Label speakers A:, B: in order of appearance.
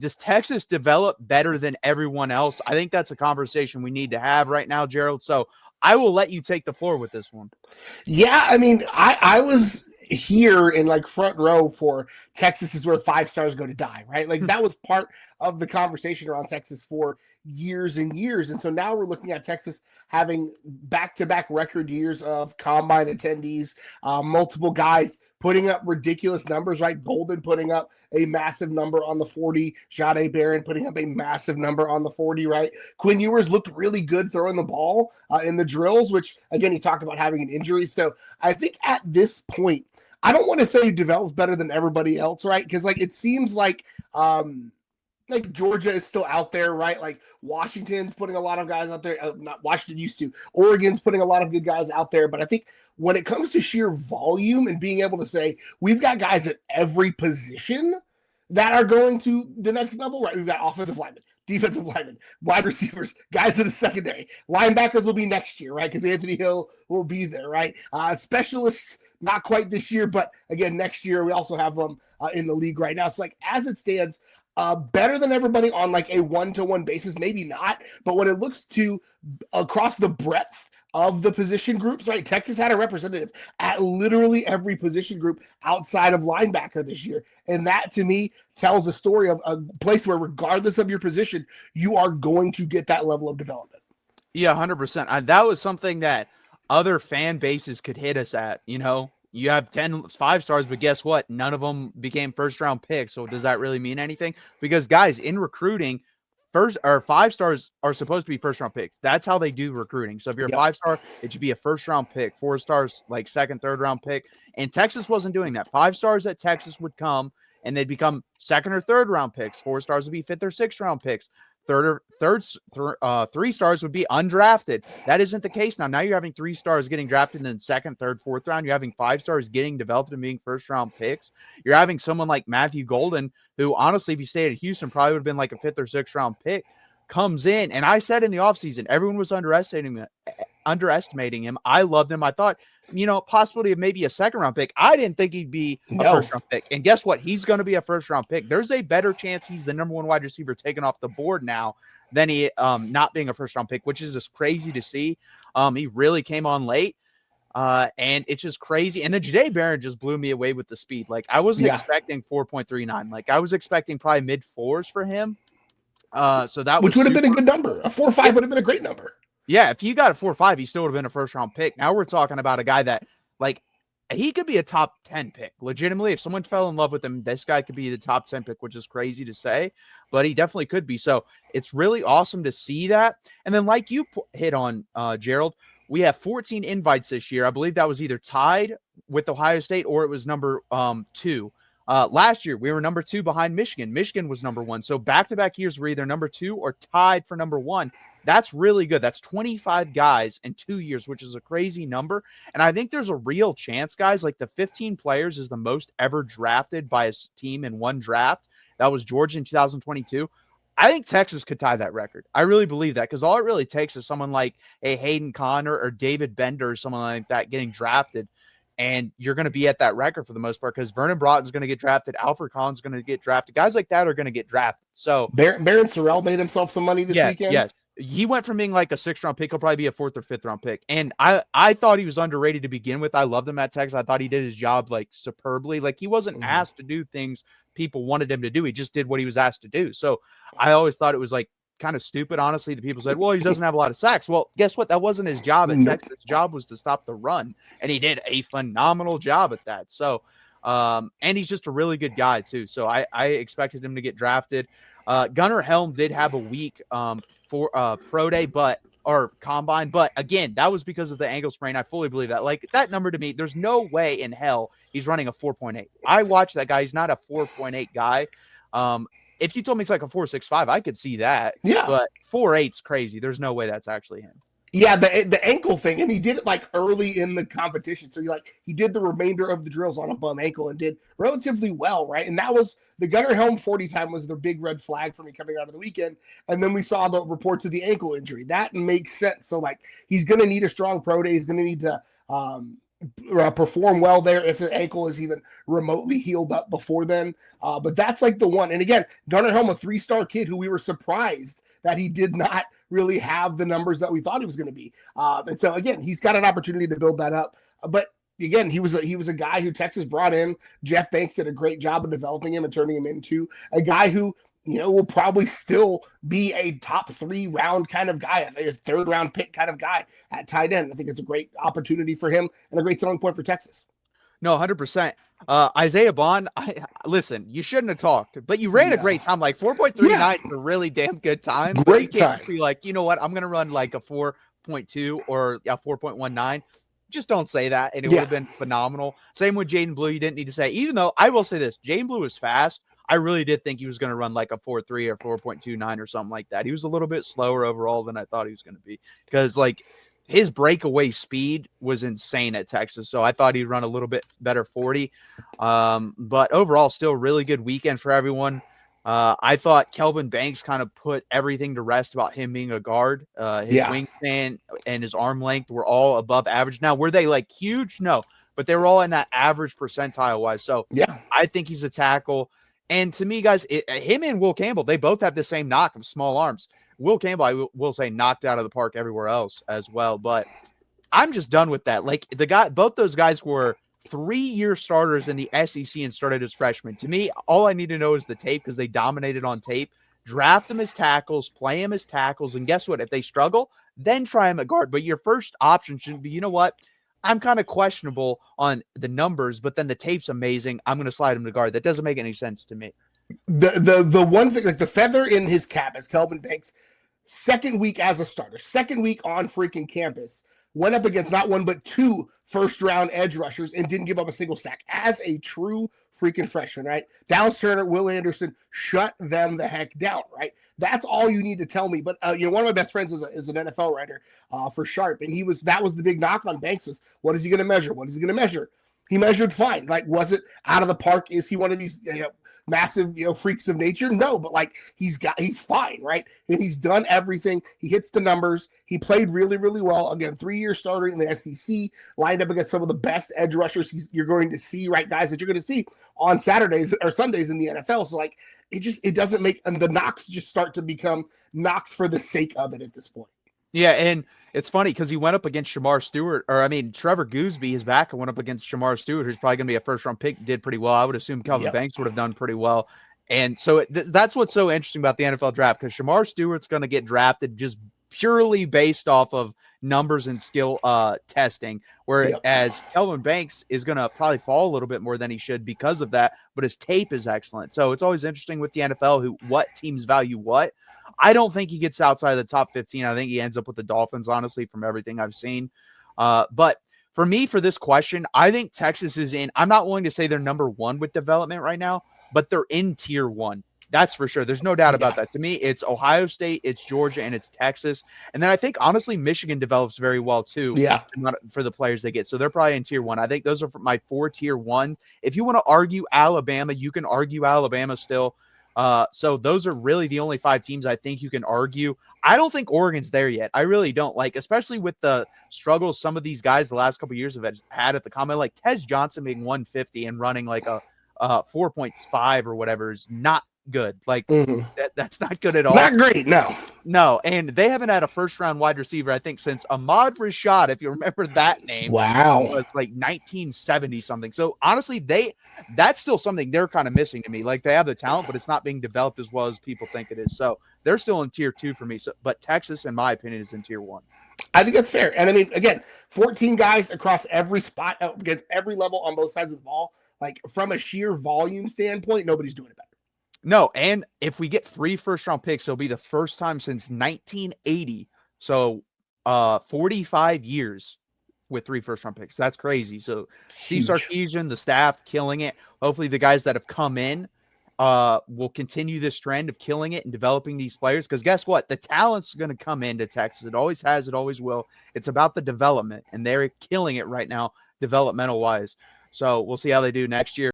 A: does Texas develop better than everyone else? I think that's a conversation we need to have right now, Gerald. So I will let you take the floor with this one.
B: Yeah, I mean, I was here in like front row for Texas is where 5 stars go to die, right? Like that was part of the conversation around Texas for years and years. And so now we're looking at Texas having back-to-back record years of combine attendees, multiple guys putting up ridiculous numbers, right? Golden putting up a massive number on the 40, Jade Barron putting up a massive number on the 40, right? Quinn Ewers looked really good throwing the ball in the drills, which again, he talked about having an injury. So I think at this point, I don't want to say he develops better than everybody else, right? Because like it seems like Georgia is still out there, right? Like Washington's putting a lot of guys out there. Not Washington used to. Oregon's putting a lot of good guys out there. But I think when it comes to sheer volume and being able to say we've got guys at every position that are going to the next level, right? We've got offensive linemen, defensive linemen, wide receivers, guys in the secondary. Linebackers will be next year, right? Because Anthony Hill will be there, right? Specialists, not quite this year, but again, next year we also have them in the league right now. So like as it stands, better than everybody on like a one-to-one basis, maybe not, but when it looks to across the breadth of the position groups, right? Texas had a representative at literally every position group outside of linebacker this year. And that to me tells a story of a place where regardless of your position, you are going to get that level of development.
A: Yeah, 100%. That was something that other fan bases could hit us at, you know. You have 10 5-stars, but guess what? None of them became first-round picks. So does that really mean anything? Because, guys, in recruiting, 5-stars are supposed to be first-round picks. That's how they do recruiting. So if you're a 5-star, it should be a first-round pick. 4 stars, like second, third-round pick. And Texas wasn't doing that. 5-stars at Texas would come, and they'd become second or third-round picks. 4 stars would be fifth or sixth-round picks. 3 stars would be undrafted. That isn't the case now. Now you're having 3 stars getting drafted in second, third, fourth round. You're having 5 stars getting developed and being first round picks. You're having someone like Matthew Golden, who honestly, if he stayed at Houston, probably would have been like a 5th or 6th round pick, comes in. And I said in the offseason, everyone was underestimating him. I loved him. I thought, you know, possibility of maybe a 2nd round pick. I didn't think he'd be a first round pick. And guess what? He's going to be a first round pick. There's a better chance he's the number 1 wide receiver taken off the board now than he not being a first round pick, which is just crazy to see. He really came on late. And it's just crazy. And then Jade Barron just blew me away with the speed. Like I wasn't expecting 4.39. Like I was expecting probably mid 4s for him. So that
B: which would have been a good number. A 4.5 would have been a great number.
A: Yeah, if you got a 4.5, he still would have been a first-round pick. Now we're talking about a guy that, like, he could be a top 10 pick. Legitimately, if someone fell in love with him, this guy could be the top 10 pick, which is crazy to say, but he definitely could be. So it's really awesome to see that. And then like you hit on, Gerald, we have 14 invites this year. I believe that was either tied with Ohio State or it was number 2. Last year, we were number 2 behind Michigan. Michigan was number 1. So back-to-back years, we're either number 2 or tied for number 1. That's really good. That's 25 guys in 2 years, which is a crazy number. And I think there's a real chance, guys, like the 15 players is the most ever drafted by a team in one draft. That was Georgia in 2022. I think Texas could tie that record. I really believe that because all it really takes is someone like a Hayden Connor or David Bender or someone like that getting drafted. And you're going to be at that record for the most part because Vernon Broughton's going to get drafted. Alfred Collins going to get drafted. Guys like that are going to get drafted. So
B: Baron Sorrell made himself some money this weekend.
A: Yes. He went from being like a 6th round pick. He'll probably be a 4th or 5th round pick. And I thought he was underrated to begin with. I loved him at Texas. I thought he did his job like superbly. Like he wasn't asked to do things people wanted him to do. He just did what he was asked to do. So I always thought it was like kind of stupid, honestly. The people said, well, he doesn't have a lot of sacks. Well, guess what? That wasn't his job at Texas. His job was to stop the run. And he did a phenomenal job at that. So, and he's just a really good guy too. So I expected him to get drafted. Gunnar Helm did have a week for pro day, or combine. But again, that was because of the ankle sprain. I fully believe that. Like that number to me, there's no way in hell he's running a 4.8. I watched that guy. He's not a 4.8 guy. If you told me it's like a 4.65, I could see that.
B: Yeah.
A: But 4.8's crazy. There's no way that's actually him.
B: Yeah, the ankle thing, and he did it like early in the competition. So he did the remainder of the drills on a bum ankle and did relatively well, right? And that was the Gunnar Helm 40 time was the big red flag for me coming out of the weekend. And then we saw the reports of the ankle injury. That makes sense. So like he's going to need a strong pro day. He's going to need to perform well there if the ankle is even remotely healed up before then. But that's like the one. And again, Garner Helm, a 3-star kid who we were surprised that he did not really have the numbers that we thought he was going to be. And so again, he's got an opportunity to build that up. But again, he was a guy who Texas brought in. Jeff Banks did a great job of developing him and turning him into a guy who, will probably still be a top 3 round kind of guy. I think a 3rd round pick kind of guy at tight end. I think it's a great opportunity for him and a great selling point for Texas.
A: No, 100%. Isaiah Bond, listen, you shouldn't have talked, but you ran a great time. Like 4.39 is a really damn good time.
B: Great
A: you can't
B: time.
A: just be like, you know what, I'm going to run like a 4.2 or a 4.19. Just don't say that, and it would have been phenomenal. Same with Jaden Blue. You didn't need to say, even though I will say this, Jaden Blue was fast. I really did think he was going to run like a 4.3 or 4.29 or something like that. He was a little bit slower overall than I thought he was going to be, because like his breakaway speed was insane at Texas. So I thought he'd run a little bit better 40. But overall, still really good weekend for everyone. I thought Kelvin Banks kind of put everything to rest about him being a guard. His wingspan and his arm length were all above average. Now, were they like huge? No, but they were all in that average percentile wise. So I think he's a tackle. And to me, guys, him and Will Campbell, they both have the same knock of small arms. Will Campbell, I will say, knocked out of the park everywhere else as well. But I'm just done with that. Like both those guys were 3-year starters in the SEC and started as freshmen. To me, all I need to know is the tape, because they dominated on tape. Draft them as tackles, play them as tackles, and guess what? If they struggle, then try them at guard. But your first option shouldn't be, you know what? I'm kind of questionable on the numbers, but then the tape's amazing. I'm going to slide him to guard. That doesn't make any sense to me.
B: The one thing, like the feather in his cap, is Kelvin Banks, 2nd week as a starter, 2nd week on freaking campus, went up against not one but 2 first-round edge rushers and didn't give up a single sack as a true freaking freshman, right? Dallas Turner, Will Anderson, shut them the heck down, right? That's all you need to tell me. But one of my best friends is an NFL writer for Sharp, and that was the big knock on Banks was, what is he going to measure? What is he going to measure? He measured fine. Like, was it out of the park? Is he one of these massive freaks of nature? No, but like he's fine, right? And he's done everything. He hits the numbers. He played really, really well. Again, 3-year starter in the SEC, lined up against some of the best edge rushers you're going to see, right? Guys that you're going to see on Saturdays or Sundays in the NFL. So like it doesn't make, and the knocks just start to become knocks for the sake of it at this point.
A: Yeah, and it's funny because he went up against Trevor Gooseby is back and went up against Shamar Stewart, who's probably going to be a first-round pick, did pretty well. I would assume Kelvin Banks would have done pretty well. And so that's what's so interesting about the NFL draft, because Shamar Stewart's going to get drafted just purely based off of numbers and skill testing, whereas Kelvin Banks is going to probably fall a little bit more than he should because of that, but his tape is excellent. So it's always interesting with the NFL what teams value what. I don't think he gets outside of the top 15. I think he ends up with the Dolphins, honestly, from everything I've seen. But for me, for this question, I think Texas is in. I'm not willing to say they're number 1 with development right now, but they're in tier 1. That's for sure. There's no doubt about that. To me, it's Ohio State, it's Georgia, and it's Texas. And then I think, honestly, Michigan develops very well, too, for the players they get. So they're probably in tier 1. I think those are my 4 tier 1s. If you want to argue Alabama, you can argue Alabama still. So those are really the only 5 teams I think you can argue. I don't think Oregon's there yet. I really don't, especially with the struggles some of these guys the last couple of years have had at the combine, like Tez Johnson being 150 and running like a 4.5 or whatever is not good. That's not good at all.
B: Not great.
A: No. And they haven't had a first-round wide receiver, I think, since Ahmad Rashad, if you remember that name.
B: Wow.
A: It was like 1970 something. So honestly, that's still something they're kind of missing to me. Like, they have the talent, but it's not being developed as well as people think it is. So they're still in tier 2 for me. So, but Texas, in my opinion, is in tier 1.
B: I think that's fair. And I mean, again, 14 guys across every spot against every level on both sides of the ball. Like, from a sheer volume standpoint, nobody's doing it better.
A: No, and if we get 3 first-round picks, it'll be the first time since 1980. So 45 years with 3 first-round picks. That's crazy. So Steve Sarkisian, the staff, killing it. Hopefully the guys that have come in will continue this trend of killing it and developing these players. Because guess what? The talent's going to come into Texas. It always has. It always will. It's about the development, and they're killing it right now developmental-wise. So we'll see how they do next year.